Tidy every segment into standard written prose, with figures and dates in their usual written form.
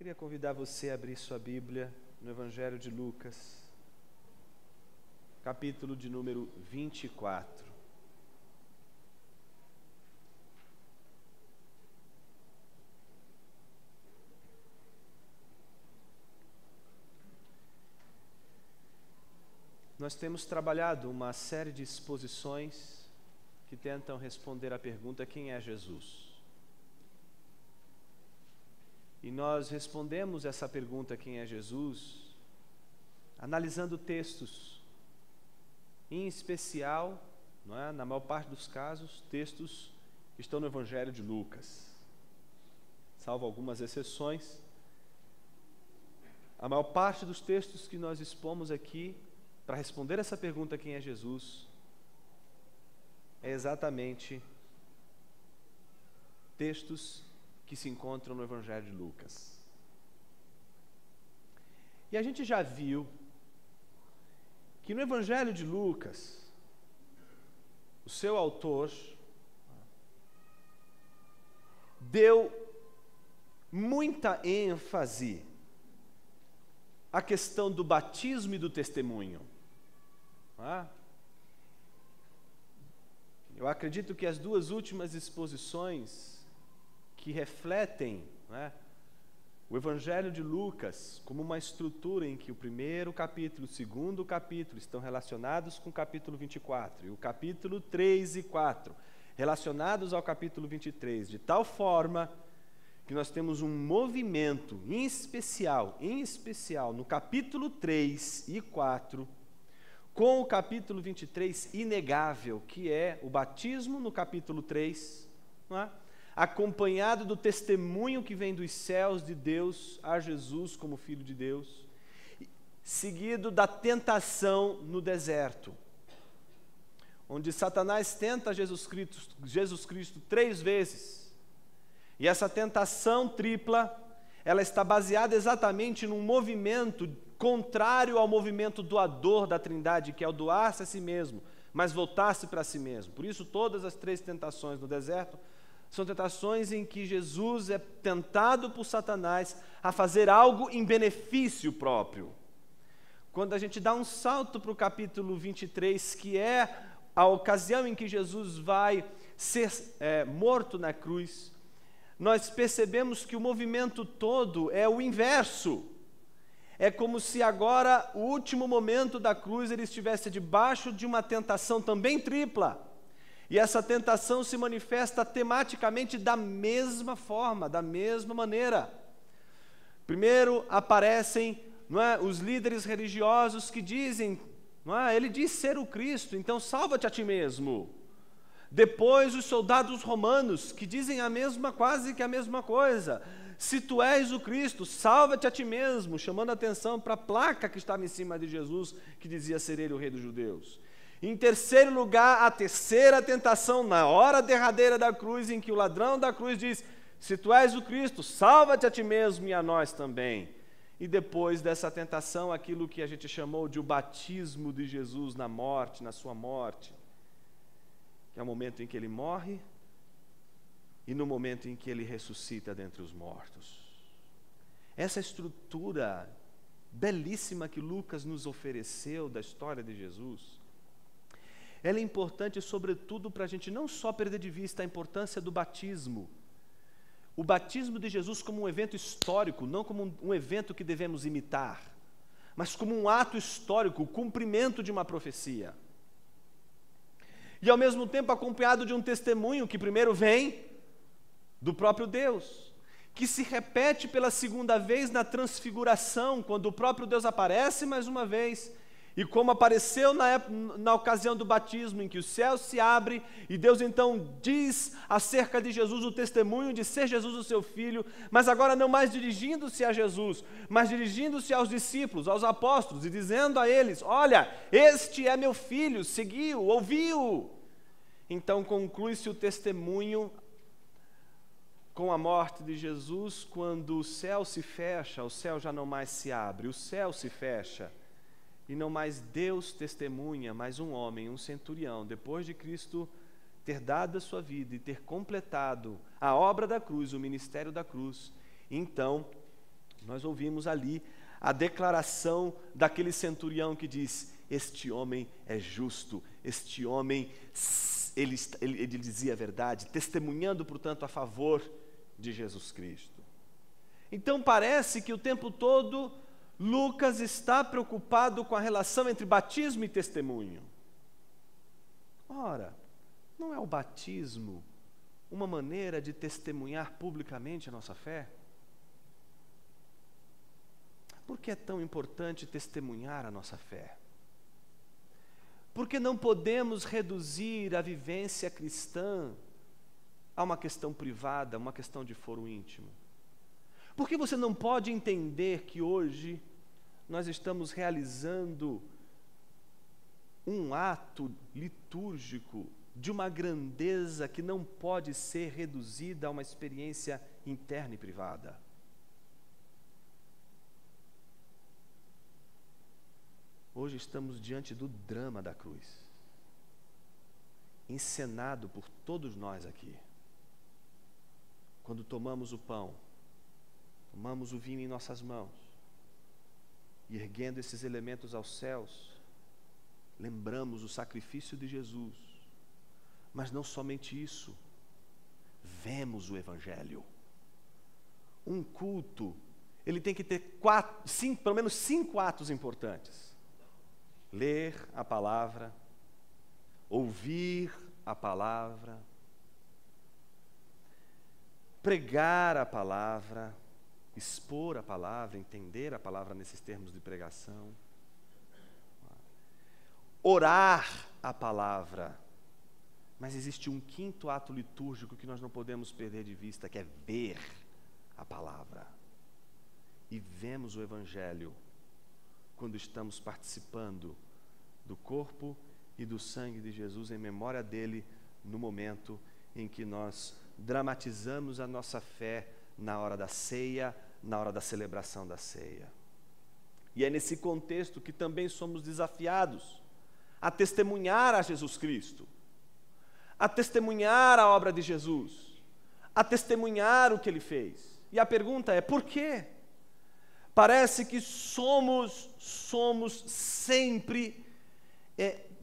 Queria convidar você a abrir sua Bíblia no Evangelho de Lucas, capítulo de número 24. Nós temos trabalhado uma série de exposições que tentam responder à pergunta: quem é Jesus? E nós respondemos essa pergunta, quem é Jesus, analisando textos, em especial, na maior parte dos casos, textos que estão no Evangelho de Lucas. Salvo algumas exceções, a maior parte dos textos que nós expomos aqui para responder essa pergunta, quem é Jesus, é exatamente textos que se encontram no Evangelho de Lucas. E a gente já viu que no Evangelho de Lucas, o seu autor deu muita ênfase à questão do batismo e do testemunho. Eu acredito que as duas últimas exposições que refletem o Evangelho de Lucas como uma estrutura em que o primeiro capítulo, o segundo capítulo estão relacionados com o capítulo 24 e o capítulo 3 e 4 relacionados ao capítulo 23, de tal forma que nós temos um movimento em especial no capítulo 3 e 4 com o capítulo 23 inegável, que é o batismo no capítulo 3, acompanhado do testemunho que vem dos céus de Deus a Jesus como Filho de Deus, seguido da tentação no deserto, onde Satanás tenta Jesus Cristo 3 vezes, e essa tentação tripla, ela está baseada exatamente num movimento contrário ao movimento doador da Trindade, que é o doar-se a si mesmo, mas voltar-se para si mesmo. Por isso, todas as 3 tentações no deserto são tentações em que Jesus é tentado por Satanás a fazer algo em benefício próprio. Quando a gente dá um salto para o capítulo 23, que é a ocasião em que Jesus vai ser morto na cruz, nós percebemos que o movimento todo é o inverso. É como se agora, o último momento da cruz, ele estivesse debaixo de uma tentação também tripla. E essa tentação se manifesta tematicamente da mesma forma, da mesma maneira. Primeiro aparecem os líderes religiosos que dizem, ele diz ser o Cristo, então salva-te a ti mesmo. Depois os soldados romanos que dizem quase que a mesma coisa. Se tu és o Cristo, salva-te a ti mesmo, chamando a atenção para a placa que estava em cima de Jesus, que dizia ser ele o rei dos judeus. Em terceiro lugar, a terceira tentação, na hora derradeira da cruz, em que o ladrão da cruz diz, se tu és o Cristo, salva-te a ti mesmo e a nós também. E depois dessa tentação, aquilo que a gente chamou de o batismo de Jesus na morte, na sua morte, que é o momento em que ele morre e no momento em que ele ressuscita dentre os mortos. Essa estrutura belíssima que Lucas nos ofereceu da história de Jesus, ela é importante, sobretudo, para a gente não só perder de vista a importância do batismo. O batismo de Jesus como um evento histórico, não como um evento que devemos imitar, mas como um ato histórico, o cumprimento de uma profecia. E, ao mesmo tempo, acompanhado de um testemunho que primeiro vem do próprio Deus, que se repete pela segunda vez na transfiguração, quando o próprio Deus aparece mais uma vez, e como apareceu na ocasião do batismo, em que o céu se abre, e Deus então diz acerca de Jesus o testemunho de ser Jesus o seu Filho, mas agora não mais dirigindo-se a Jesus, mas dirigindo-se aos discípulos, aos apóstolos, e dizendo a eles, olha, este é meu Filho, segui-o, ouvi-o. Então conclui-se o testemunho com a morte de Jesus, quando o céu se fecha, o céu já não mais se abre, o céu se fecha, e não mais Deus testemunha, mas um homem, um centurião, depois de Cristo ter dado a sua vida e ter completado a obra da cruz, o ministério da cruz, então Nós ouvimos ali a declaração daquele centurião que diz: este homem é justo, este homem, ele dizia a verdade, testemunhando, portanto, a favor de Jesus Cristo. Então parece que o tempo todo Lucas está preocupado com a relação entre batismo e testemunho. Ora, não é o batismo uma maneira de testemunhar publicamente a nossa fé? Por que é tão importante testemunhar a nossa fé? Porque não podemos reduzir a vivência cristã a uma questão privada, uma questão de foro íntimo. Porque você não pode entender que hoje nós estamos realizando um ato litúrgico de uma grandeza que não pode ser reduzida a uma experiência interna e privada. Hoje estamos diante do drama da cruz, encenado por todos nós aqui. Quando tomamos o pão, tomamos o vinho em nossas mãos, e erguendo esses elementos aos céus, lembramos o sacrifício de Jesus. Mas não somente isso, vemos o Evangelho. Um culto, ele tem que ter pelo menos 5 atos importantes: ler a palavra, ouvir a palavra, pregar a palavra, expor a palavra, entender a palavra nesses termos de pregação, orar a palavra. Mas existe um 5º ato litúrgico que nós não podemos perder de vista, que é ver a palavra. E vemos o Evangelho quando estamos participando do corpo e do sangue de Jesus, em memória dele, no momento em que nós dramatizamos a nossa fé na hora da ceia, na hora da celebração da ceia. E é nesse contexto que também somos desafiados a testemunhar a Jesus Cristo, a testemunhar a obra de Jesus, a testemunhar o que ele fez. E a pergunta é: por quê? Parece que somos sempre,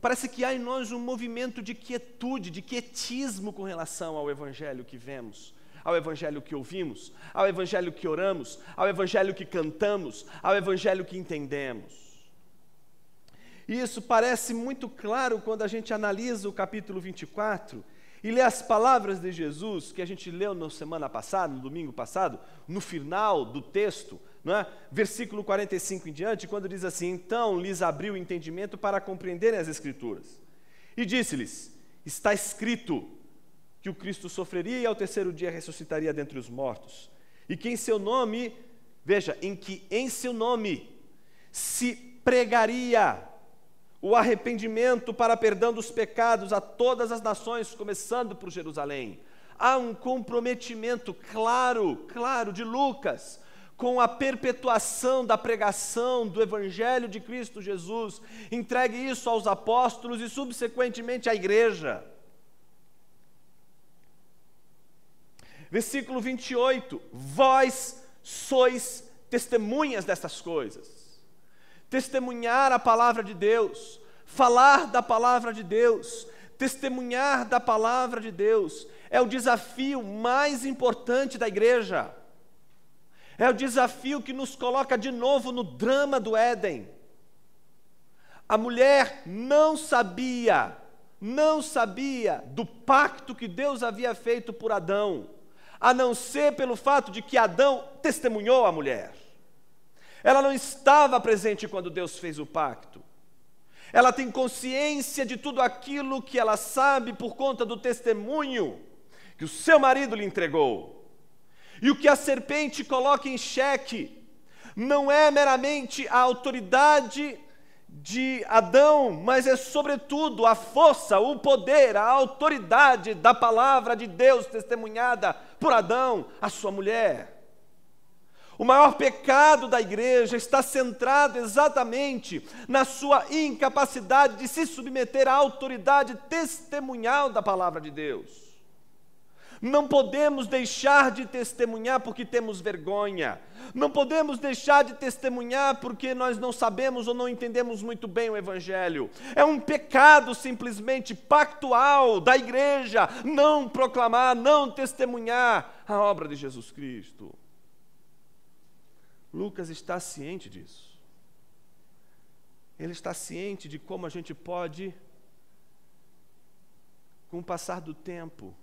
parece que há em nós um movimento de quietude, de quietismo com relação ao Evangelho que vemos, ao Evangelho que ouvimos, ao Evangelho que oramos, ao Evangelho que cantamos, ao Evangelho que entendemos. E isso parece muito claro quando a gente analisa o capítulo 24 e lê as palavras de Jesus que a gente leu na semana passada, no domingo passado, no final do texto, não é? Versículo 45 em diante, quando diz assim: então lhes abriu o entendimento para compreenderem as Escrituras. E disse-lhes: está escrito que o Cristo sofreria e ao 3º dia ressuscitaria dentre os mortos. E que em seu nome, veja, em seu nome se pregaria o arrependimento para perdão dos pecados a todas as nações, começando por Jerusalém. Há um comprometimento claro de Lucas com a perpetuação da pregação do Evangelho de Cristo Jesus. Entregue isso aos apóstolos e subsequentemente à igreja. Versículo 28, vós sois testemunhas dessas coisas. Testemunhar a palavra de Deus, falar da palavra de Deus, testemunhar da palavra de Deus, é o desafio mais importante da igreja. É o desafio que nos coloca de novo no drama do Éden. A mulher não sabia do pacto que Deus havia feito por Adão, a não ser pelo fato de que Adão testemunhou a mulher. Ela não estava presente quando Deus fez o pacto. Ela tem consciência de tudo aquilo que ela sabe por conta do testemunho que o seu marido lhe entregou. E o que a serpente coloca em xeque não é meramente a autoridade de Adão, mas é sobretudo a força, o poder, a autoridade da palavra de Deus testemunhada por Adão, a sua mulher. O maior pecado da igreja está centrado exatamente na sua incapacidade de se submeter à autoridade testemunhal da palavra de Deus. Não podemos deixar de testemunhar porque temos vergonha. Não podemos deixar de testemunhar porque nós não sabemos ou não entendemos muito bem o Evangelho. É um pecado simplesmente pactual da igreja não proclamar, não testemunhar a obra de Jesus Cristo. Lucas está ciente disso. Ele está ciente de como a gente pode, com o passar do tempo,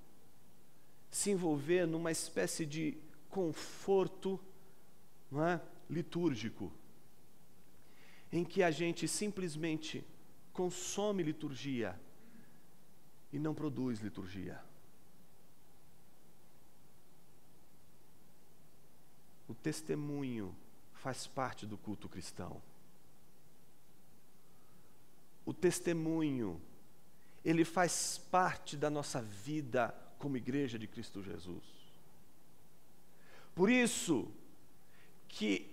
se envolver numa espécie de conforto, não é, litúrgico, em que a gente simplesmente consome liturgia e não produz liturgia. O testemunho faz parte do culto cristão. O testemunho, ele faz parte da nossa vida como igreja de Cristo Jesus. Por isso que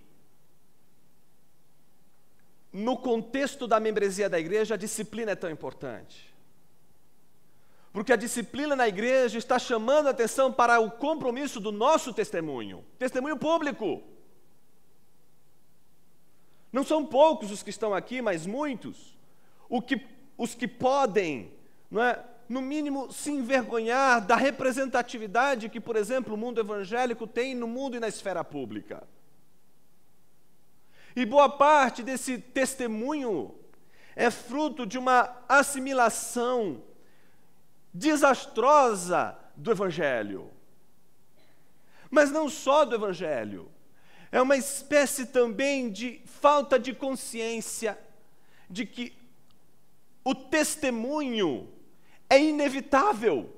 no contexto da membresia da igreja a disciplina é tão importante. Porque a disciplina na igreja está chamando a atenção para o compromisso do nosso testemunho, testemunho público. Não são poucos os que estão aqui, mas muitos, os que podem, não é, no mínimo, se envergonhar da representatividade que, por exemplo, o mundo evangélico tem no mundo e na esfera pública. E boa parte desse testemunho é fruto de uma assimilação desastrosa do Evangelho. Mas não só do Evangelho. É uma espécie também de falta de consciência de que o testemunho é inevitável.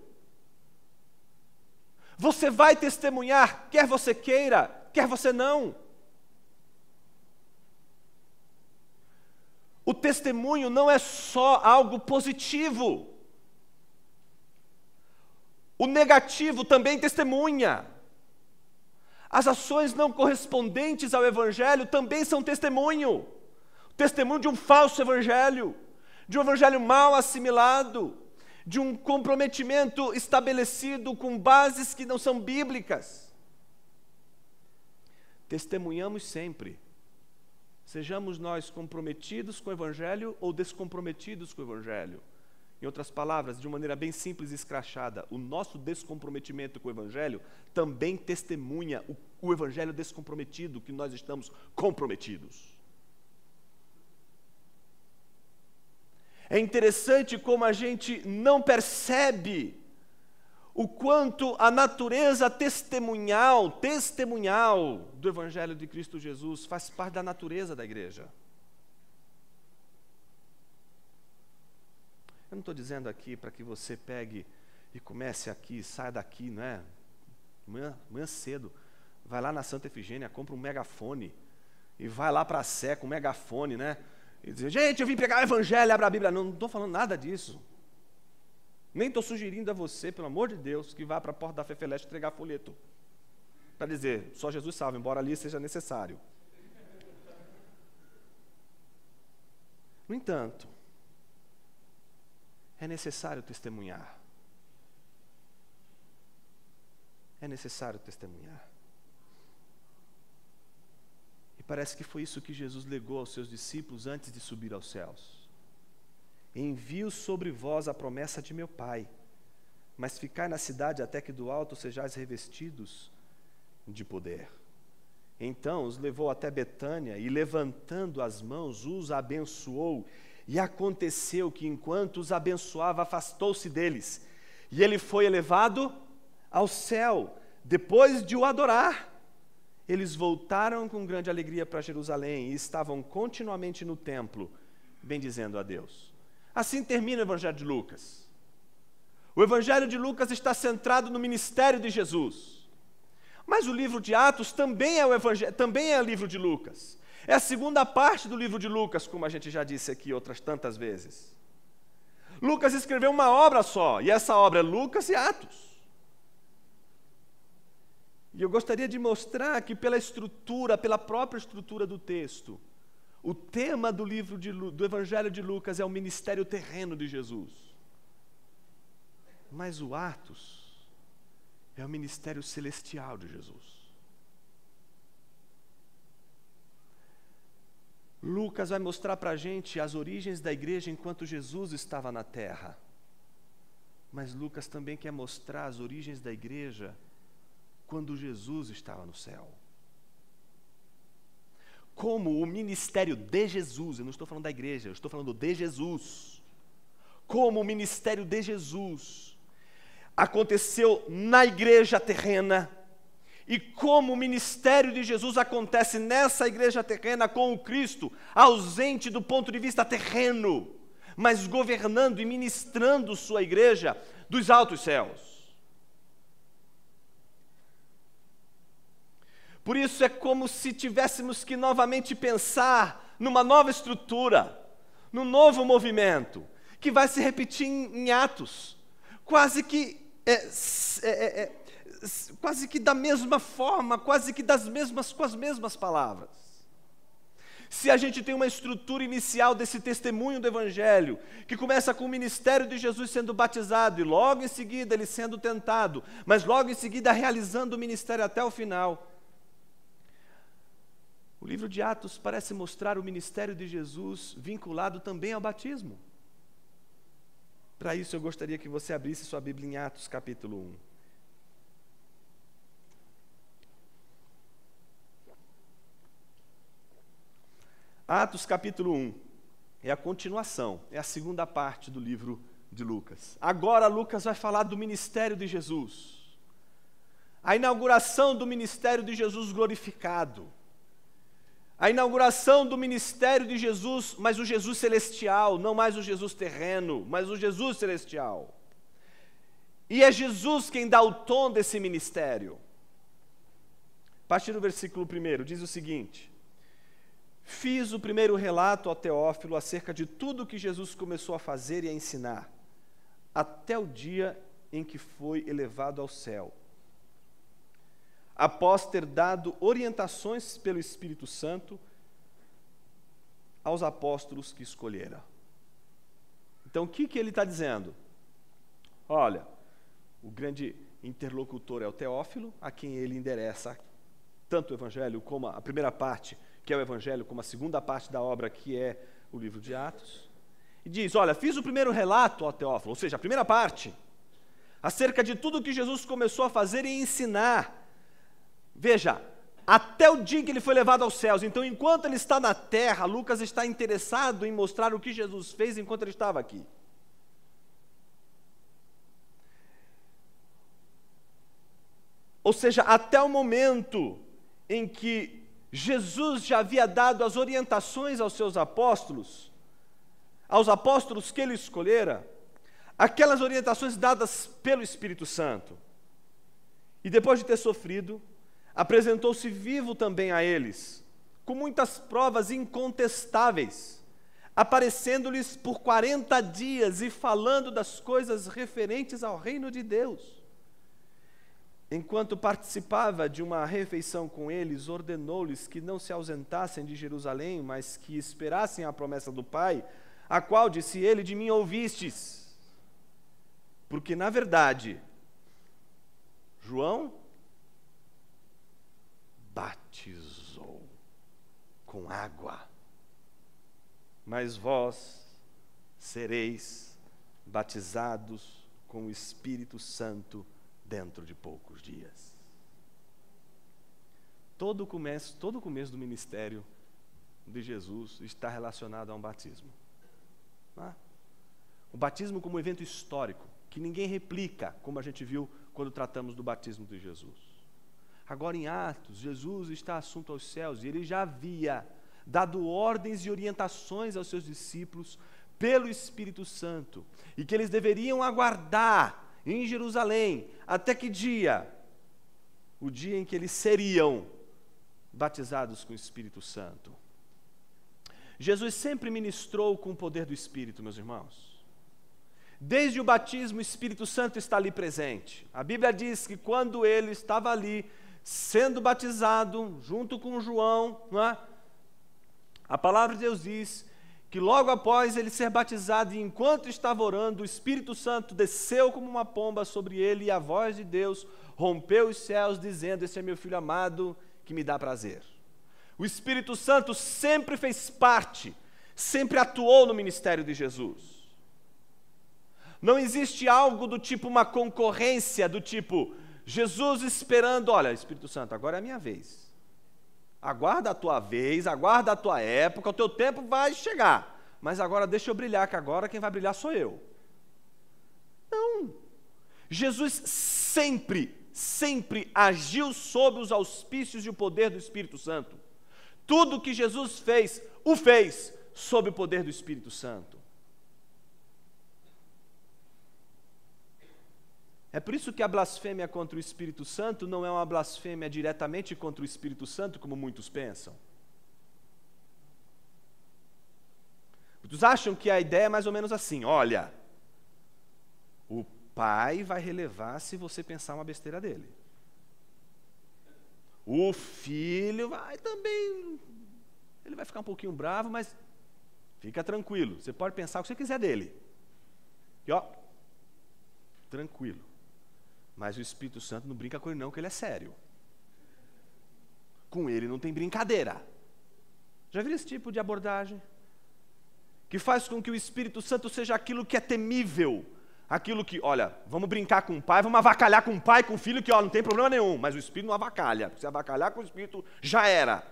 Você vai testemunhar, quer você queira, quer você não. O testemunho não é só algo positivo. O negativo também testemunha. As ações não correspondentes ao Evangelho também são testemunho. Testemunho de um falso Evangelho, de um Evangelho mal assimilado, de um comprometimento estabelecido com bases que não são bíblicas. Testemunhamos sempre. Sejamos nós comprometidos com o Evangelho ou descomprometidos com o Evangelho. Em outras palavras, de uma maneira bem simples e escrachada, o nosso descomprometimento com o Evangelho também testemunha o Evangelho descomprometido que nós estamos comprometidos. É interessante como a gente não percebe o quanto a natureza testemunhal do Evangelho de Cristo Jesus faz parte da natureza da igreja. Eu não estou dizendo aqui para que você pegue e comece aqui, saia daqui, não é? Amanhã cedo, vai lá na Santa Efigênia, compra um megafone e vai lá para a Sé com um megafone, né? E dizer, gente, eu vim pegar o Evangelho, abre a Bíblia. Não estou falando nada disso. Nem estou sugerindo a você, pelo amor de Deus, que vá para a porta da Fé Celeste entregar folheto. Para dizer, só Jesus salva, embora ali seja necessário. No entanto, é necessário testemunhar. É necessário testemunhar. E parece que foi isso que Jesus legou aos seus discípulos antes de subir aos céus. Envio sobre vós a promessa de meu Pai, mas ficai na cidade até que do alto sejais revestidos de poder. Então os levou até Betânia e, levantando as mãos, os abençoou. E aconteceu que, enquanto os abençoava, afastou-se deles. E ele foi elevado ao céu. Depois de o adorar, eles voltaram com grande alegria para Jerusalém e estavam continuamente no templo, bendizendo a Deus. Assim termina o Evangelho de Lucas. O Evangelho de Lucas está centrado no ministério de Jesus. Mas o livro de Atos também é o livro de Lucas. É a segunda parte do livro de Lucas, como a gente já disse aqui outras tantas vezes. Lucas escreveu uma obra só, e essa obra é Lucas e Atos. E eu gostaria de mostrar que pela própria estrutura do texto, o tema do do Evangelho de Lucas é o ministério terreno de Jesus. Mas o Atos é o ministério celestial de Jesus. Lucas vai mostrar para a gente as origens da igreja enquanto Jesus estava na terra. Mas Lucas também quer mostrar as origens da igreja quando Jesus estava no céu. Como o ministério de Jesus, eu não estou falando da igreja, eu estou falando de Jesus. Como o ministério de Jesus aconteceu na igreja terrena, e como o ministério de Jesus acontece nessa igreja terrena com o Cristo, ausente do ponto de vista terreno, mas governando e ministrando sua igreja dos altos céus. Por isso é como se tivéssemos que novamente pensar numa nova estrutura, num novo movimento, que vai se repetir em Atos, quase que da mesma forma, quase que com as mesmas palavras. Se a gente tem uma estrutura inicial desse testemunho do Evangelho, que começa com o ministério de Jesus sendo batizado, e logo em seguida ele sendo tentado, mas logo em seguida realizando o ministério até o final, o livro de Atos parece mostrar o ministério de Jesus vinculado também ao batismo. Para isso eu gostaria que você abrisse sua Bíblia em Atos capítulo 1. Atos capítulo 1 é a continuação, é a segunda parte do livro de Lucas. Agora Lucas vai falar do ministério de Jesus, a inauguração do ministério de Jesus glorificado, a inauguração do ministério de Jesus, mas o Jesus celestial, não mais o Jesus terreno, mas o Jesus celestial. E é Jesus quem dá o tom desse ministério. A partir do versículo 1 diz o seguinte: fiz o primeiro relato ao Teófilo acerca de tudo que Jesus começou a fazer e a ensinar, até o dia em que foi elevado ao céu, após ter dado orientações pelo Espírito Santo aos apóstolos que escolhera. Então, o que ele está dizendo? Olha, o grande interlocutor é o Teófilo, a quem ele endereça tanto o Evangelho como a primeira parte, que é o Evangelho, como a segunda parte da obra, que é o livro de Atos. E diz, olha, fiz o primeiro relato ao Teófilo, ou seja, a primeira parte, acerca de tudo que Jesus começou a fazer e ensinar. Veja, até o dia em que ele foi levado aos céus. Então, enquanto ele está na terra, Lucas está interessado em mostrar o que Jesus fez enquanto ele estava aqui. Ou seja, até o momento em que Jesus já havia dado as orientações aos seus apóstolos, aos apóstolos que ele escolhera, aquelas orientações dadas pelo Espírito Santo. E depois de ter sofrido, apresentou-se vivo também a eles, com muitas provas incontestáveis, aparecendo-lhes por 40 dias e falando das coisas referentes ao reino de Deus. Enquanto participava de uma refeição com eles, ordenou-lhes que não se ausentassem de Jerusalém, mas que esperassem a promessa do Pai, a qual, disse ele, de mim ouvistes. Porque, na verdade, João batizou com água, mas vós sereis batizados com o Espírito Santo dentro de poucos dias. Todo o começo do ministério de Jesus está relacionado a um batismo. O batismo como um evento histórico, que ninguém replica, como a gente viu quando tratamos do batismo de Jesus. Agora em Atos, Jesus está assunto aos céus e ele já havia dado ordens e orientações aos seus discípulos pelo Espírito Santo, e que eles deveriam aguardar em Jerusalém, até que dia? O dia em que eles seriam batizados com o Espírito Santo. Jesus sempre ministrou com o poder do Espírito, meus irmãos. Desde o batismo, o Espírito Santo está ali presente. A Bíblia diz que quando ele estava ali, sendo batizado, junto com João, não é? A palavra de Deus diz que logo após ele ser batizado, e enquanto estava orando, o Espírito Santo desceu como uma pomba sobre ele, e a voz de Deus rompeu os céus, dizendo: esse é meu filho amado, que me dá prazer. O Espírito Santo sempre fez parte, sempre atuou no ministério de Jesus. Não existe algo do tipo uma concorrência, do tipo, Jesus esperando, olha, Espírito Santo, agora é a minha vez. Aguarda a tua vez, aguarda a tua época, o teu tempo vai chegar. Mas agora deixa eu brilhar, que agora quem vai brilhar sou eu. Não. Jesus sempre agiu sob os auspícios e o poder do Espírito Santo. Tudo que Jesus fez, o fez sob o poder do Espírito Santo. É por isso que a blasfêmia contra o Espírito Santo não é uma blasfêmia diretamente contra o Espírito Santo, como muitos pensam. Muitos acham que a ideia é mais ou menos assim: olha, o Pai vai relevar se você pensar uma besteira dele. O Filho vai também, ele vai ficar um pouquinho bravo, mas fica tranquilo, você pode pensar o que você quiser dele. E ó, tranquilo. Mas o Espírito Santo não brinca com ele não, que ele é sério. Com ele não tem brincadeira. Já viram esse tipo de abordagem? Que faz com que o Espírito Santo seja aquilo que é temível. Aquilo que, olha, vamos brincar com o pai, vamos avacalhar com o pai, com o filho, que ó, não tem problema nenhum. Mas o Espírito não avacalha. Se avacalhar com o Espírito, já era.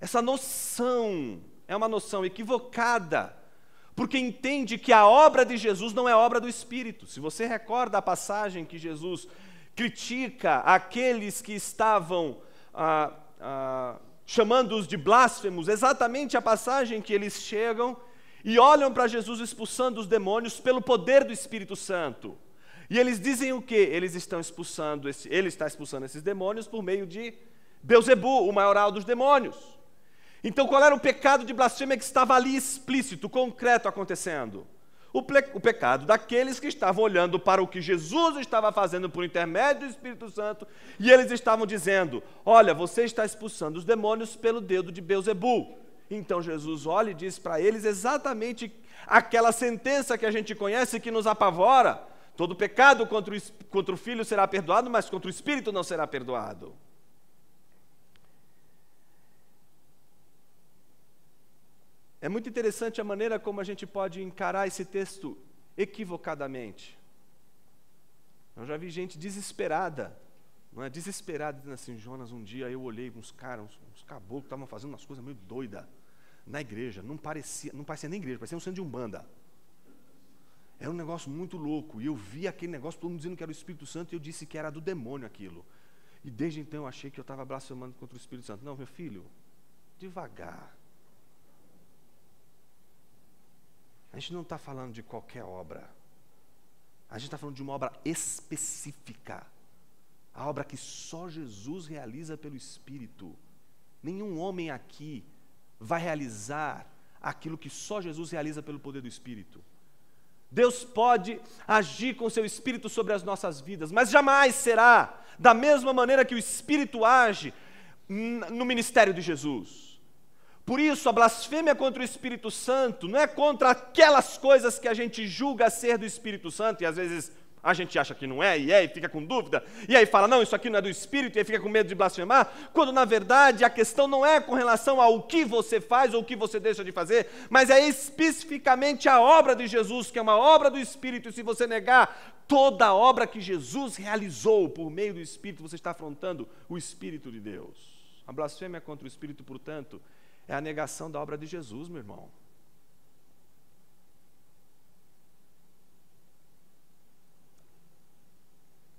Essa noção é uma noção equivocada, porque entende que a obra de Jesus não é obra do Espírito. Se você recorda a passagem que Jesus critica aqueles que estavam chamando-os de blasfemos, exatamente a passagem que eles chegam e olham para Jesus expulsando os demônios pelo poder do Espírito Santo. E eles dizem o quê? Ele está expulsando esses demônios por meio de Beelzebu, o maioral dos demônios. Então, qual era o pecado de blasfêmia que estava ali explícito, concreto acontecendo? O pecado daqueles que estavam olhando para o que Jesus estava fazendo por intermédio do Espírito Santo, e eles estavam dizendo: olha, você está expulsando os demônios pelo dedo de Beelzebu. Então Jesus olha e diz para eles exatamente aquela sentença que a gente conhece, que nos apavora: todo pecado contra o Filho será perdoado, mas contra o Espírito não será perdoado. É muito interessante a maneira como a gente pode encarar esse texto equivocadamente. Eu já vi gente desesperada, não é? Desesperada, dizendo assim: Jonas, um dia eu olhei uns caras, uns caboclos que estavam fazendo umas coisas meio doidas na igreja, não parecia nem igreja, parecia um centro de Umbanda. Era um negócio muito louco, e eu vi aquele negócio, todo mundo dizendo que era o Espírito Santo, e eu disse que era do demônio aquilo. E desde então eu achei que eu estava blasfemando contra o Espírito Santo. Não, meu filho, devagar. A gente não está falando de qualquer obra. A gente está falando de uma obra específica. A obra que só Jesus realiza pelo Espírito. Nenhum homem aqui vai realizar aquilo que só Jesus realiza pelo poder do Espírito. Deus pode agir com seu Espírito sobre as nossas vidas, mas jamais será da mesma maneira que o Espírito age no ministério de Jesus. Por isso, a blasfêmia contra o Espírito Santo não é contra aquelas coisas que a gente julga ser do Espírito Santo, e às vezes a gente acha que não é, e fica com dúvida, e aí fala: não, isso aqui não é do Espírito, e aí fica com medo de blasfemar, quando na verdade a questão não é com relação ao que você faz ou o que você deixa de fazer, mas é especificamente a obra de Jesus, que é uma obra do Espírito, e se você negar toda a obra que Jesus realizou por meio do Espírito, você está afrontando o Espírito de Deus. A blasfêmia contra o Espírito, portanto, é a negação da obra de Jesus, meu irmão.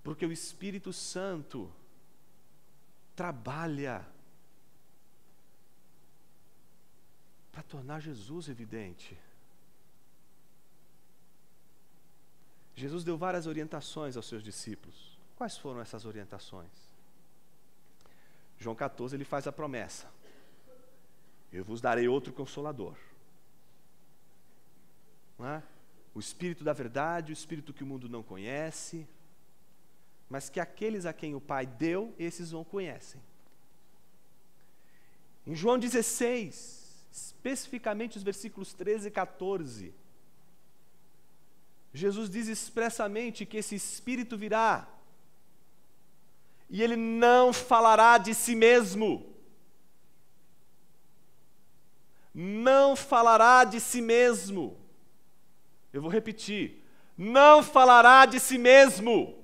Porque o Espírito Santo trabalha para tornar Jesus evidente. Jesus deu várias orientações aos seus discípulos. Quais foram essas orientações? João 14, ele faz a promessa: eu vos darei outro Consolador. Não é? O Espírito da verdade, o Espírito que o mundo não conhece, mas que aqueles a quem o Pai deu, esses o conhecem. Em João 16, especificamente os versículos 13 e 14. Jesus diz expressamente que esse Espírito virá e ele não falará de si mesmo. Não falará de si mesmo. Eu vou repetir. Não falará de si mesmo.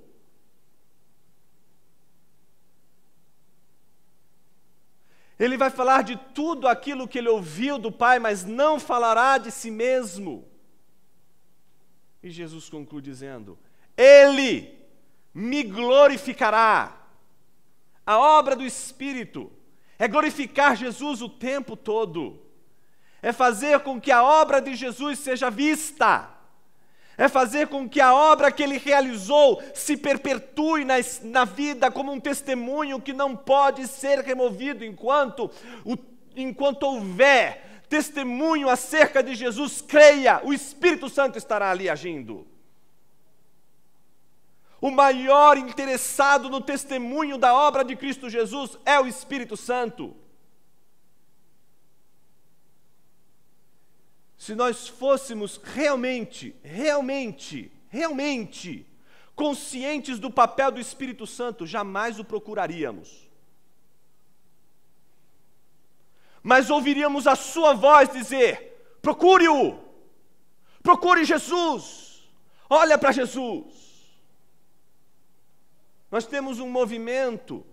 Ele vai falar de tudo aquilo que ele ouviu do Pai, mas não falará de si mesmo. E Jesus conclui dizendo: Ele me glorificará. A obra do Espírito é glorificar Jesus o tempo todo. É fazer com que a obra de Jesus seja vista. É fazer com que a obra que ele realizou se perpetue na vida como um testemunho que não pode ser removido enquanto houver testemunho acerca de Jesus. Creia, o Espírito Santo estará ali agindo. O maior interessado no testemunho da obra de Cristo Jesus é o Espírito Santo. Se nós fôssemos realmente conscientes do papel do Espírito Santo, jamais o procuraríamos. Mas ouviríamos a sua voz dizer: procure-o, procure Jesus, olha para Jesus. Nós temos um movimento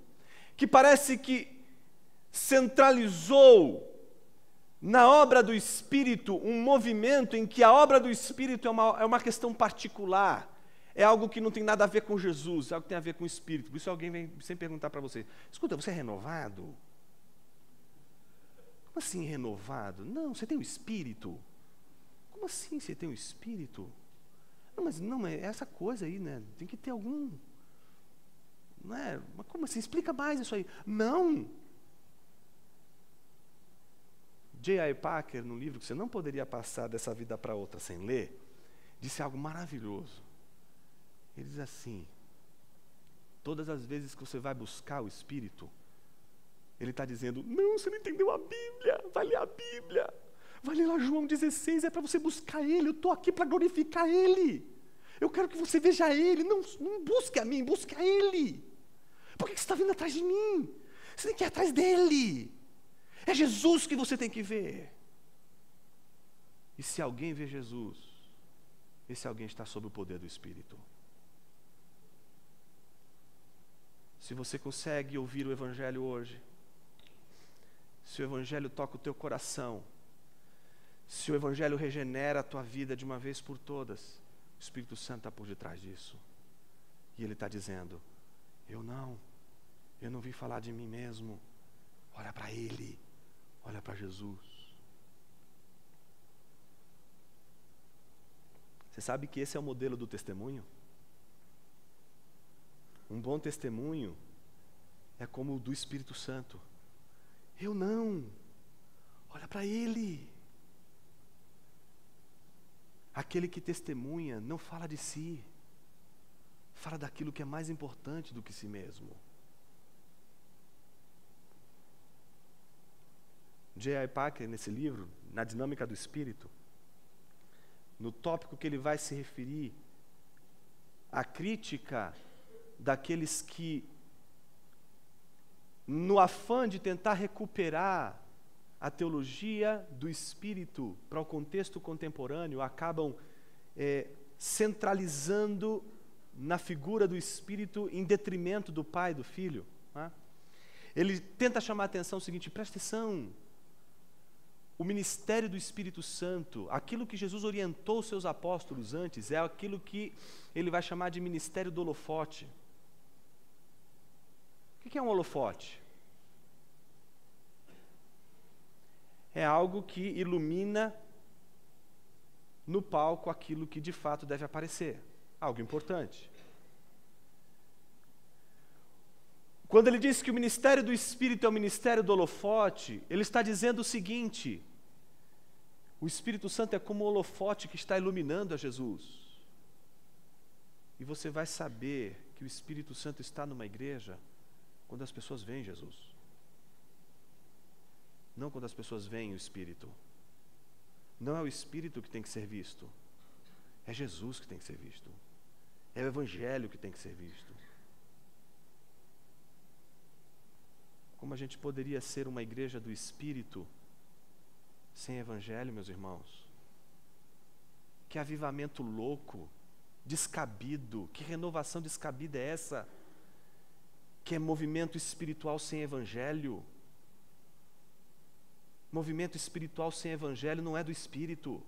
que parece que centralizou na obra do Espírito um movimento em que a obra do Espírito é uma questão particular, é algo que não tem nada a ver com Jesus, é algo que tem a ver com o Espírito. Por isso alguém vem sempre perguntar para você: escuta, você é renovado? Como assim renovado? Não, você tem o Espírito. Como assim você tem o Espírito? Não, mas é essa coisa aí, né? Tem que ter algum... Não é? Mas como assim? Explica mais isso aí. Não! J.I. Packer, no livro que você não poderia passar dessa vida para outra sem ler, disse algo maravilhoso. Ele diz assim: todas as vezes que você vai buscar o Espírito, ele está dizendo: não, você não entendeu a Bíblia, vai ler a Bíblia, vai ler lá João 16, é para você buscar Ele, eu estou aqui para glorificar Ele, eu quero que você veja Ele, não busque a mim, busque a Ele. Por que você está vindo atrás de mim? Você tem que ir atrás dEle. É Jesus que você tem que ver. E se alguém vê Jesus, esse alguém está sob o poder do Espírito. Se você consegue ouvir o Evangelho hoje, se o Evangelho toca o teu coração, se o Evangelho regenera a tua vida de uma vez por todas, o Espírito Santo está por detrás disso. E Ele está dizendo: eu não vim falar de mim mesmo. Olha para Ele, olha para Jesus. Você sabe que esse é o modelo do testemunho? Um bom testemunho é como o do Espírito Santo. Olha para Ele. Aquele que testemunha não fala de si, fala daquilo que é mais importante do que si mesmo. J.I. Packer, nesse livro, Na Dinâmica do Espírito, no tópico que ele vai se referir à crítica daqueles que, no afã de tentar recuperar a teologia do Espírito para o contexto contemporâneo, acabam centralizando na figura do Espírito em detrimento do Pai e do Filho. Né? Ele tenta chamar a atenção o seguinte: presta atenção, o ministério do Espírito Santo, aquilo que Jesus orientou os seus apóstolos antes, é aquilo que ele vai chamar de ministério do holofote. O que é um holofote? É algo que ilumina no palco aquilo que de fato deve aparecer. Algo importante. Quando ele diz que o ministério do Espírito é o ministério do holofote, ele está dizendo o seguinte: o Espírito Santo é como um holofote que está iluminando a Jesus. E você vai saber que o Espírito Santo está numa igreja quando as pessoas veem Jesus. Não quando as pessoas veem o Espírito. Não é o Espírito que tem que ser visto. É Jesus que tem que ser visto. É o Evangelho que tem que ser visto. Como a gente poderia ser uma igreja do Espírito sem Evangelho, meus irmãos? Que avivamento louco, descabido, que renovação descabida é essa? Que é movimento espiritual sem Evangelho. Movimento espiritual sem Evangelho não é do Espírito.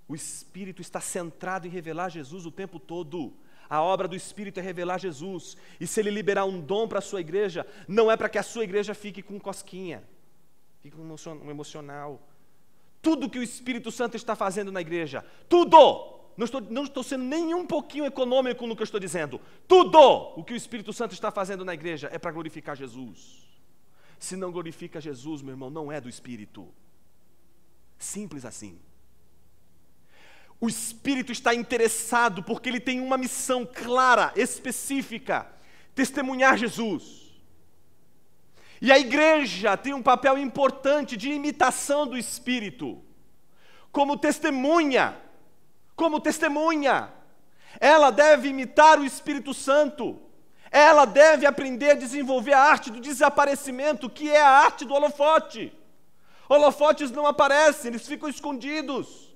O Espírito está centrado em revelar Jesus o tempo todo. A obra do Espírito é revelar Jesus. E se Ele liberar um dom para a sua igreja, não é para que a sua igreja fique com cosquinha, fique com um emocional. Tudo que o Espírito Santo está fazendo na igreja, tudo! Não estou sendo nem um pouquinho econômico no que eu estou dizendo. Tudo o que o Espírito Santo está fazendo na igreja é para glorificar Jesus. Se não glorifica Jesus, meu irmão, não é do Espírito. Simples assim. O Espírito está interessado porque ele tem uma missão clara, específica: testemunhar Jesus. E a igreja tem um papel importante de imitação do Espírito. Como testemunha, ela deve imitar o Espírito Santo. Ela deve aprender a desenvolver a arte do desaparecimento, que é a arte do holofote. Holofotes não aparecem, eles ficam escondidos.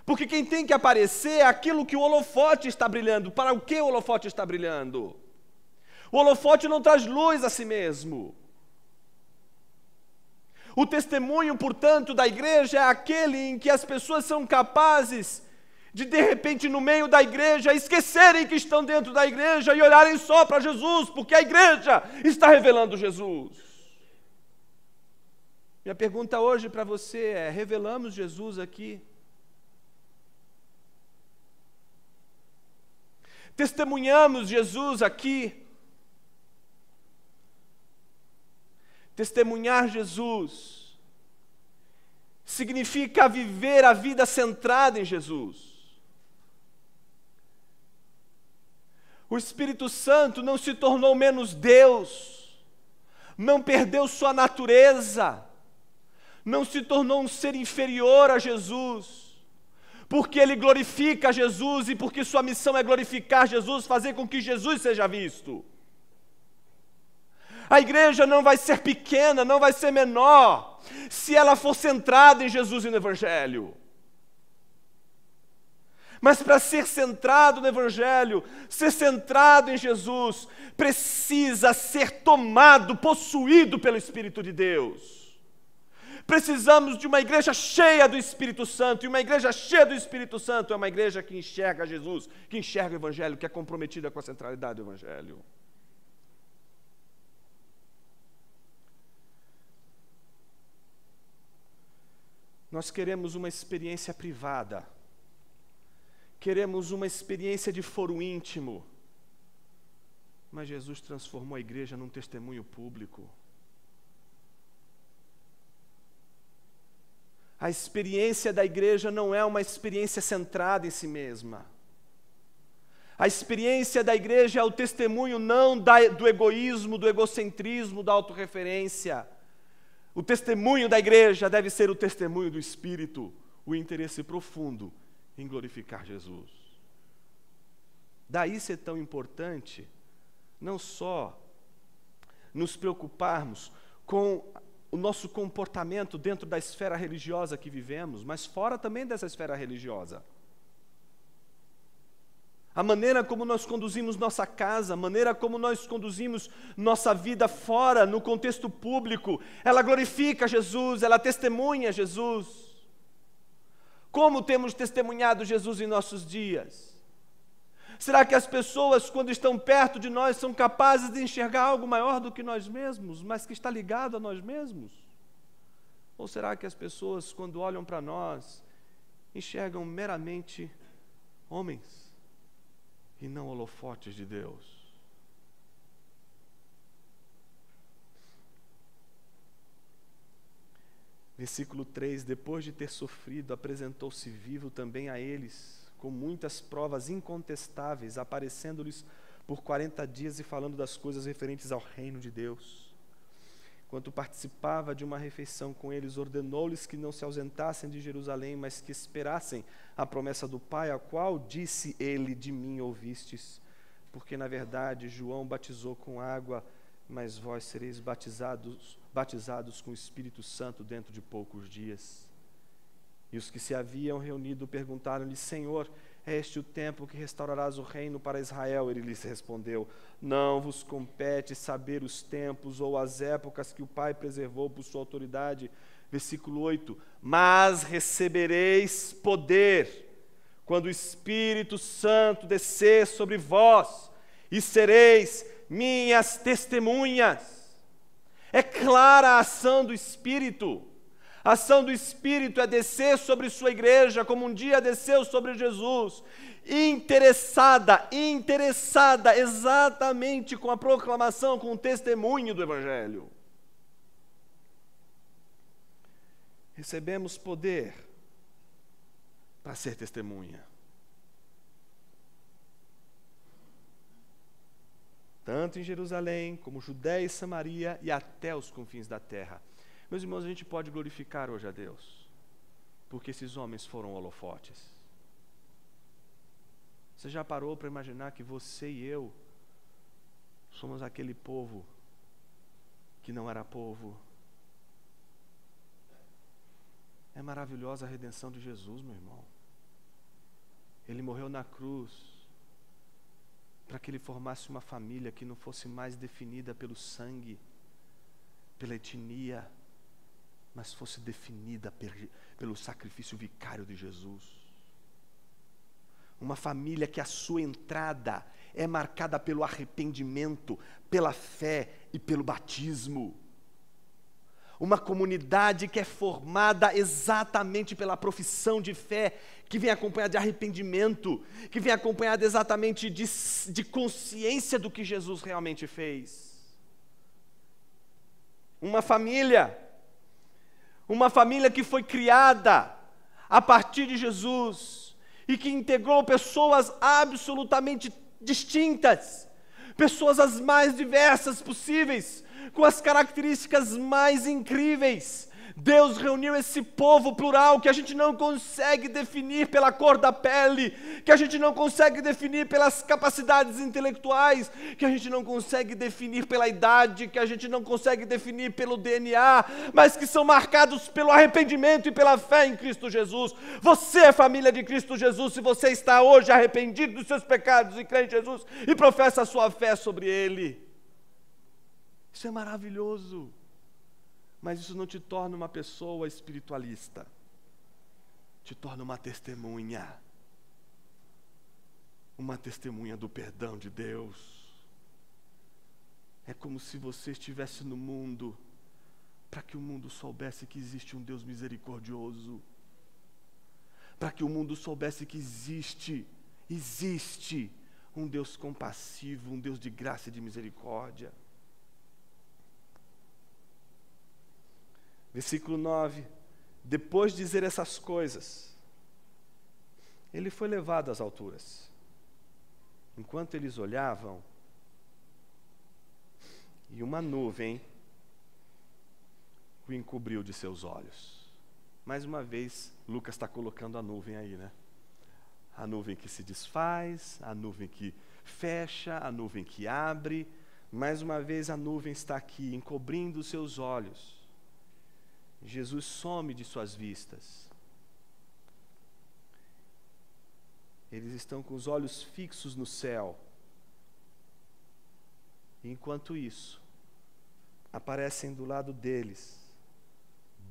Porque quem tem que aparecer é aquilo que o holofote está brilhando. Para o que o holofote está brilhando? O holofote não traz luz a si mesmo. O testemunho, portanto, da igreja é aquele em que as pessoas são capazes de repente, no meio da igreja, esquecerem que estão dentro da igreja e olharem só para Jesus, porque a igreja está revelando Jesus. Minha pergunta hoje para você é: revelamos Jesus aqui? Testemunhamos Jesus aqui? Testemunhar Jesus significa viver a vida centrada em Jesus. O Espírito Santo não se tornou menos Deus, não perdeu sua natureza, não se tornou um ser inferior a Jesus, porque ele glorifica Jesus e porque sua missão é glorificar Jesus, fazer com que Jesus seja visto. A igreja não vai ser pequena, não vai ser menor, se ela for centrada em Jesus e no Evangelho. Mas para ser centrado no Evangelho, ser centrado em Jesus, precisa ser tomado, possuído pelo Espírito de Deus. Precisamos de uma igreja cheia do Espírito Santo, e uma igreja cheia do Espírito Santo é uma igreja que enxerga Jesus, que enxerga o Evangelho, que é comprometida com a centralidade do Evangelho. Nós queremos uma experiência privada. Queremos uma experiência de foro íntimo, mas Jesus transformou a igreja num testemunho público. A experiência da igreja não é uma experiência centrada em si mesma. A experiência da igreja é o testemunho não do egoísmo, do egocentrismo, da autorreferência. O testemunho da igreja deve ser o testemunho do Espírito, o interesse profundo em glorificar Jesus. Daí ser tão importante, não só nos preocuparmos com o nosso comportamento dentro da esfera religiosa que vivemos, mas fora também dessa esfera religiosa. A maneira como nós conduzimos nossa casa, a maneira como nós conduzimos nossa vida fora, no contexto público, ela glorifica Jesus, ela testemunha Jesus. Como temos testemunhado Jesus em nossos dias? Será que as pessoas, quando estão perto de nós, são capazes de enxergar algo maior do que nós mesmos, mas que está ligado a nós mesmos? Ou será que as pessoas, quando olham para nós, enxergam meramente homens e não holofotes de Deus? Versículo 3, depois de ter sofrido, apresentou-se vivo também a eles, com muitas provas incontestáveis, aparecendo-lhes por 40 dias e falando das coisas referentes ao reino de Deus. Quando participava de uma refeição com eles, ordenou-lhes que não se ausentassem de Jerusalém, mas que esperassem a promessa do Pai, a qual disse ele: de mim ouvistes, porque na verdade João batizou com água, mas vós sereis batizados com o Espírito Santo dentro de poucos dias. E os que se haviam reunido perguntaram-lhe: Senhor, é este o tempo que restaurarás o reino para Israel? Ele lhes respondeu: não vos compete saber os tempos ou as épocas que o Pai preservou por sua autoridade. Versículo 8: mas recebereis poder, quando o Espírito Santo descer sobre vós, e sereis minhas testemunhas. É clara a ação do Espírito. A ação do Espírito é descer sobre sua igreja, como um dia desceu sobre Jesus, interessada exatamente com a proclamação, com o testemunho do Evangelho. Recebemos poder para ser testemunha. Tanto em Jerusalém, como Judéia e Samaria e até os confins da terra. Meus irmãos, a gente pode glorificar hoje a Deus, porque esses homens foram holofotes. Você já parou para imaginar que você e eu somos aquele povo que não era povo? É maravilhosa a redenção de Jesus, meu irmão. Ele morreu na cruz para que ele formasse uma família que não fosse mais definida pelo sangue, pela etnia, mas fosse definida pelo sacrifício vicário de Jesus. Uma família que a sua entrada é marcada pelo arrependimento, pela fé e pelo batismo. Uma comunidade que é formada exatamente pela profissão de fé, que vem acompanhada de arrependimento, que vem acompanhada exatamente de consciência do que Jesus realmente fez. Uma família que foi criada a partir de Jesus e que integrou pessoas absolutamente distintas, pessoas as mais diversas possíveis, com as características mais incríveis. Deus reuniu esse povo plural que a gente não consegue definir pela cor da pele, que a gente não consegue definir pelas capacidades intelectuais, que a gente não consegue definir pela idade, que a gente não consegue definir pelo DNA, mas que são marcados pelo arrependimento e pela fé em Cristo Jesus. Você é família de Cristo Jesus se você está hoje arrependido dos seus pecados e crê em Jesus e professa a sua fé sobre Ele. Isso é maravilhoso. Mas isso não te torna uma pessoa espiritualista. Te torna uma testemunha. Uma testemunha do perdão de Deus. É como se você estivesse no mundo, para que o mundo soubesse que existe um Deus misericordioso. Para que o mundo soubesse que existe um Deus compassivo, um Deus de graça e de misericórdia. Versículo 9, depois de dizer essas coisas, ele foi levado às alturas. Enquanto eles olhavam, e uma nuvem o encobriu de seus olhos. Mais uma vez, Lucas está colocando a nuvem aí, né? A nuvem que se desfaz, a nuvem que fecha, a nuvem que abre. Mais uma vez a nuvem está aqui, encobrindo os seus olhos. Jesus some de suas vistas. Eles estão com os olhos fixos no céu. Enquanto isso, aparecem do lado deles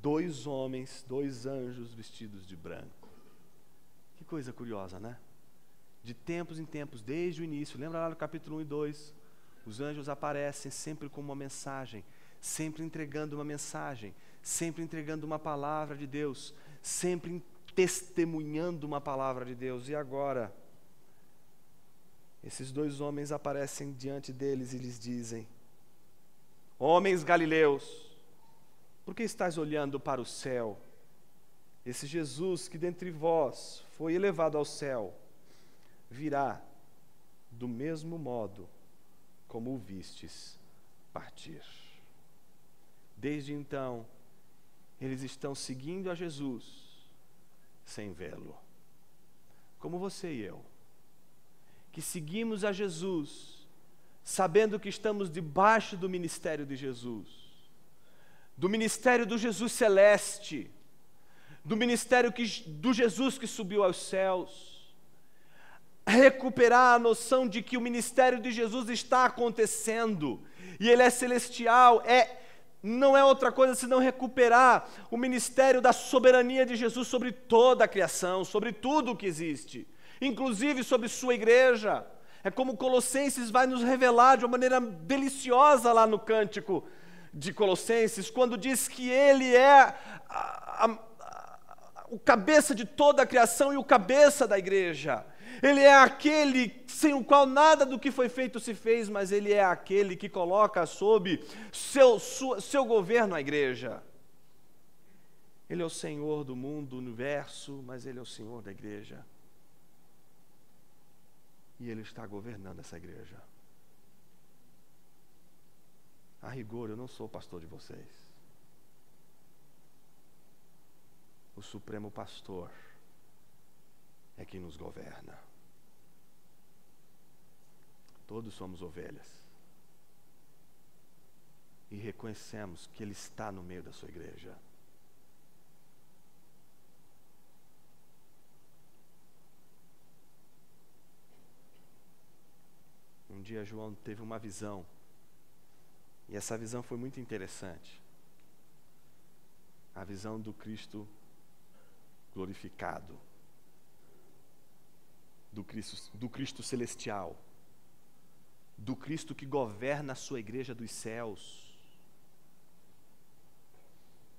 dois homens, dois anjos vestidos de branco. Que coisa curiosa, né? De tempos em tempos, desde o início, lembra lá no capítulo 1 e 2, os anjos aparecem sempre com uma mensagem, sempre entregando uma mensagem, sempre entregando uma palavra de Deus, sempre testemunhando uma palavra de Deus. E agora, esses dois homens aparecem diante deles e lhes dizem: homens galileus, por que estáis olhando para o céu? Esse Jesus que dentre vós foi elevado ao céu, virá do mesmo modo como o vistes partir. Desde então, eles estão seguindo a Jesus sem vê-lo. Como você e eu, que seguimos a Jesus, sabendo que estamos debaixo do ministério de Jesus, do ministério do Jesus celeste, do ministério do Jesus que subiu aos céus, recuperar a noção de que o ministério de Jesus está acontecendo, e ele é celestial, não é outra coisa senão recuperar o ministério da soberania de Jesus sobre toda a criação, sobre tudo o que existe, inclusive sobre sua igreja. É como Colossenses vai nos revelar de uma maneira deliciosa lá no cântico de Colossenses, quando diz que ele é o cabeça de toda a criação e o cabeça da igreja. Ele é aquele sem o qual nada do que foi feito se fez, mas ele é aquele que coloca sob seu governo a igreja. Ele é o Senhor do mundo, do universo, mas ele é o Senhor da igreja. E ele está governando essa igreja. A rigor, eu não sou o pastor de vocês. O Supremo Pastor é quem nos governa. Todos somos ovelhas. E reconhecemos que Ele está no meio da sua igreja. Um dia João teve uma visão. E essa visão foi muito interessante. A visão do Cristo glorificado. Do Cristo celestial, do Cristo que governa a sua igreja dos céus.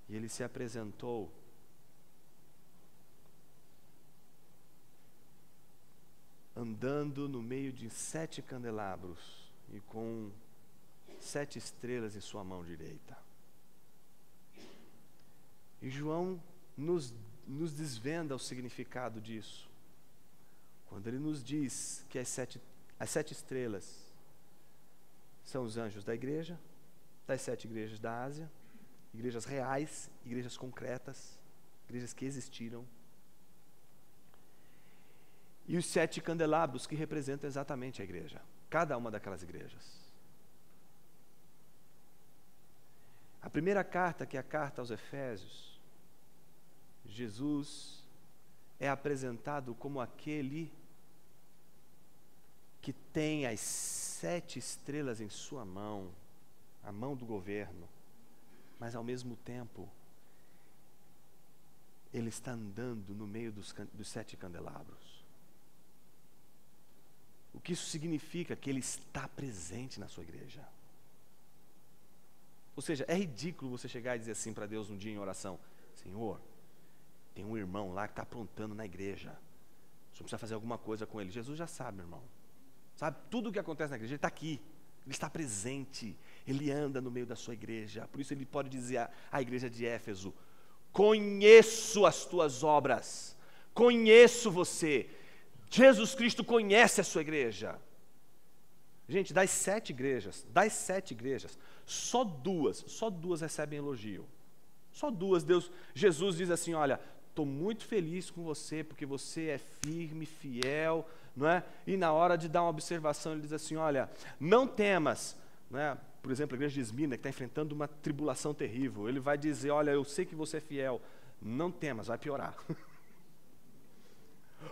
E ele se apresentou andando no meio de 7 candelabros e com 7 estrelas em sua mão direita. E João nos desvenda o significado disso. Quando ele nos diz que as sete estrelas são os anjos da igreja, das 7 igrejas da Ásia, igrejas reais, igrejas concretas, igrejas que existiram, e os 7 candelabros que representam exatamente a igreja, cada uma daquelas igrejas. A primeira carta, que é a carta aos Efésios, Jesus é apresentado como aquele que tem as 7 estrelas em sua mão, a mão do governo, mas ao mesmo tempo, ele está andando no meio dos 7 candelabros. O que isso significa? Que ele está presente na sua igreja. Ou seja, é ridículo você chegar e dizer assim para Deus um dia em oração: Senhor, tem um irmão lá que está aprontando na igreja, o senhor precisa fazer alguma coisa com ele. Jesus já sabe, irmão. Sabe, tudo o que acontece na igreja, ele está aqui, ele está presente, ele anda no meio da sua igreja. Por isso ele pode dizer à igreja de Éfeso: conheço as tuas obras, conheço você. Jesus Cristo conhece a sua igreja. Gente, das 7 igrejas, só duas recebem elogio. Só 2, Jesus diz assim: olha, estou muito feliz com você, porque você é firme, fiel, não é? E na hora de dar uma observação, ele diz assim: olha, não temas, não é? Por exemplo, a igreja de Esmirna, que está enfrentando uma tribulação terrível, ele vai dizer: olha, eu sei que você é fiel, não temas, vai piorar.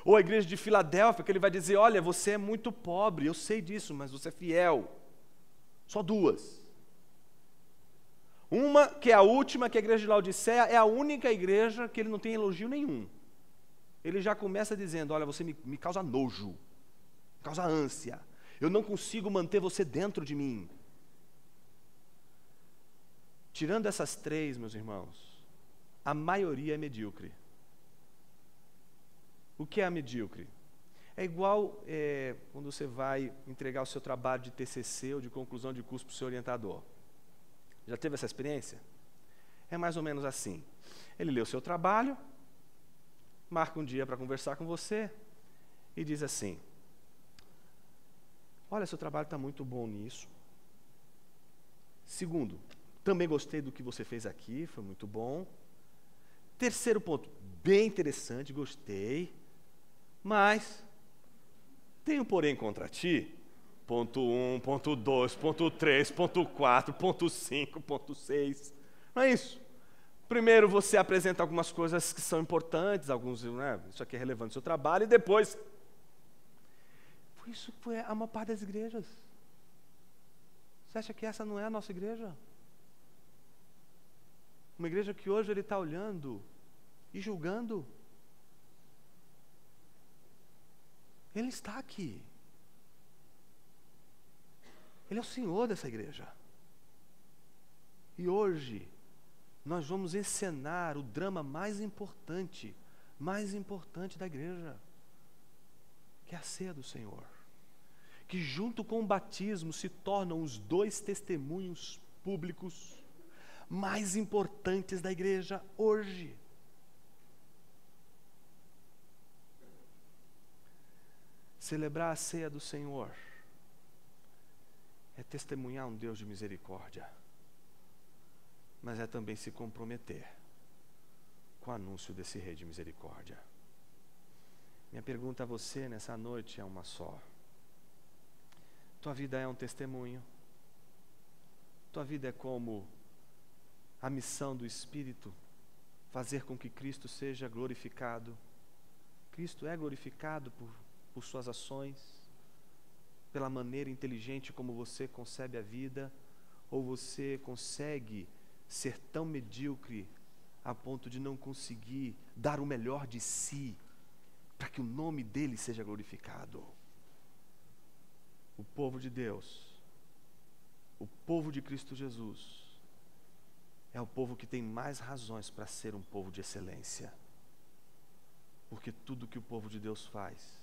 Ou a igreja de Filadélfia, que ele vai dizer: olha, você é muito pobre, eu sei disso, mas você é fiel. Só 2. Uma, que é a última, que é a igreja de Laodiceia, é a única igreja que ele não tem elogio nenhum. Ele já começa dizendo: olha, você me causa nojo, me causa ânsia, eu não consigo manter você dentro de mim. Tirando essas 3, meus irmãos, a maioria é medíocre. O que é medíocre? É igual quando você vai entregar o seu trabalho de TCC ou de conclusão de curso para o seu orientador. Já teve essa experiência? É mais ou menos assim. Ele lê o seu trabalho, marca um dia para conversar com você e diz assim: olha, seu trabalho está muito bom nisso. Segundo, Também gostei do que você fez aqui, foi muito bom. Terceiro ponto, bem interessante, gostei. Mas tenho porém contra ti. Ponto 1, ponto 2, ponto 3, ponto 4, ponto 5, ponto 6. Não é isso? Primeiro você apresenta algumas coisas que são importantes, alguns, né, isso aqui é relevante no seu trabalho, e depois... Isso foi a maior parte das igrejas. Você acha que essa não é a nossa igreja? Uma igreja que hoje ele está olhando e julgando. Ele está aqui. Ele é o Senhor dessa igreja. E hoje, nós vamos encenar o drama mais importante da igreja, que é a ceia do Senhor. Que junto com o batismo se tornam os dois testemunhos públicos mais importantes da igreja hoje. Celebrar a ceia do Senhor é testemunhar um Deus de misericórdia, mas é também se comprometer com o anúncio desse Rei de misericórdia. Minha pergunta a você nessa noite é uma só. Tua vida é um testemunho? Tua vida é como a missão do Espírito, fazer com que Cristo seja glorificado? Cristo é glorificado por suas ações, pela maneira inteligente como você concebe a vida, ou você consegue ser tão medíocre a ponto de não conseguir dar o melhor de si para que o nome dele seja glorificado? O povo de Deus, o povo de Cristo Jesus, é o povo que tem mais razões para ser um povo de excelência, porque tudo que o povo de Deus faz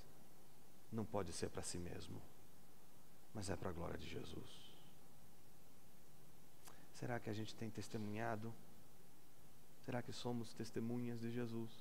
não pode ser para si mesmo, mas é para a glória de Jesus. Será que a gente tem testemunhado? Será que somos testemunhas de Jesus?